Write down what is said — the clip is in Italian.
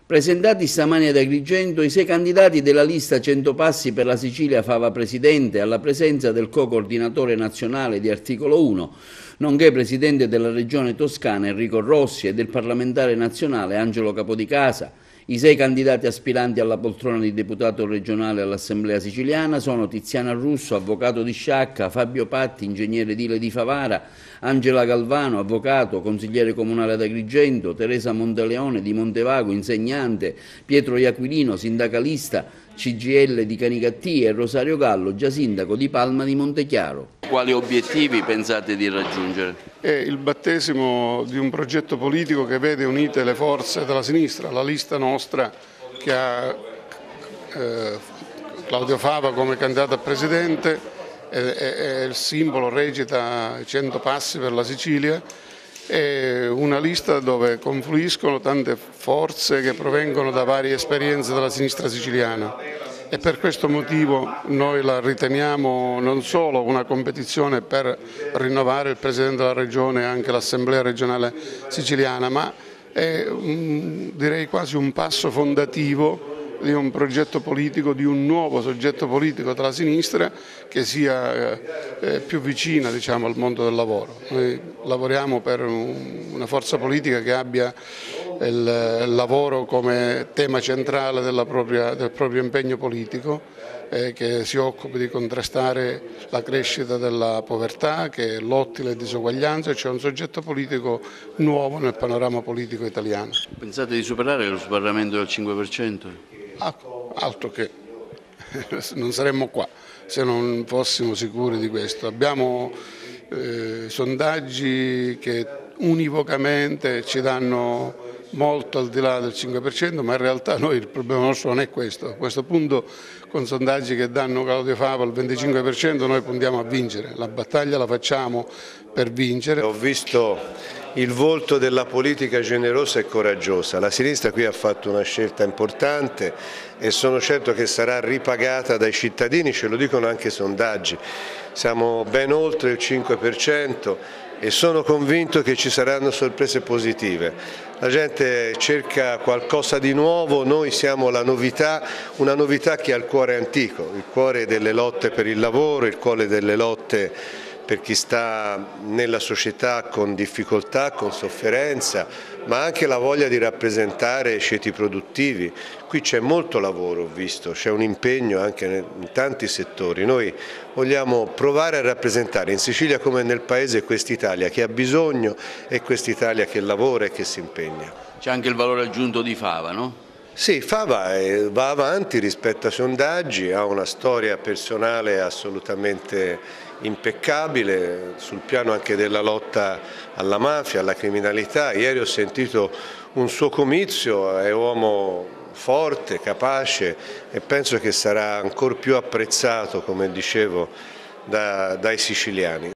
Presentati stamani ad Agrigento i 6 candidati della lista 100 Passi per la Sicilia Fava Presidente, alla presenza del co-coordinatore nazionale di Articolo 1, nonché presidente della Regione Toscana Enrico Rossi e del parlamentare nazionale Angelo Capodicasa. I 6 candidati aspiranti alla poltrona di deputato regionale all'Assemblea siciliana sono Tiziana Russo, avvocato di Sciacca, Fabio Patti, ingegnere edile di Favara, Angela Galvano, avvocato, consigliere comunale ad Agrigento, Teresa Monteleone di Montevago, insegnante, Pietro Iaquilino, sindacalista, CGIL di Canicattì e Rosario Gallo, già sindaco di Palma di Montechiaro. Quali obiettivi pensate di raggiungere? È il battesimo di un progetto politico che vede unite le forze della sinistra, la lista nostra che ha Claudio Fava come candidato a presidente e il simbolo recita 100 passi per la Sicilia. È una lista dove confluiscono tante forze che provengono da varie esperienze della sinistra siciliana e per questo motivo noi la riteniamo non solo una competizione per rinnovare il Presidente della Regione e anche l'Assemblea regionale siciliana, ma è direi quasi un passo fondativo di un progetto politico, di un nuovo soggetto politico della sinistra che sia più vicina, diciamo, al mondo del lavoro. Noi lavoriamo per una forza politica che abbia il lavoro come tema centrale del proprio impegno politico, che si occupi di contrastare la crescita della povertà, che lotti le disuguaglianze, cioè un soggetto politico nuovo nel panorama politico italiano. Pensate di superare lo sbarramento del 5%? Altro che, non saremmo qua se non fossimo sicuri di questo. Abbiamo sondaggi che univocamente ci danno molto al di là del 5%, ma in realtà noi il problema nostro non è questo. A questo punto con sondaggi che danno Claudio Fava il 25% noi puntiamo a vincere, la battaglia la facciamo per vincere. Ho visto il volto della politica generosa e coraggiosa, la sinistra qui ha fatto una scelta importante e sono certo che sarà ripagata dai cittadini, ce lo dicono anche i sondaggi, siamo ben oltre il 5%. E sono convinto che ci saranno sorprese positive. La gente cerca qualcosa di nuovo, noi siamo la novità, una novità che ha il cuore antico, il cuore delle lotte per il lavoro, il cuore delle lotte per chi sta nella società con difficoltà, con sofferenza, ma anche la voglia di rappresentare ceti produttivi. Qui c'è molto lavoro, ho visto, c'è un impegno anche in tanti settori. Noi vogliamo provare a rappresentare in Sicilia come nel Paese quest'Italia che ha bisogno e quest'Italia che lavora e che si impegna. C'è anche il valore aggiunto di Fava, no? Sì, Fava va avanti rispetto ai sondaggi, ha una storia personale assolutamente impeccabile sul piano anche della lotta alla mafia, alla criminalità. Ieri ho sentito un suo comizio, è uomo forte, capace e penso che sarà ancor più apprezzato, come dicevo, dai siciliani.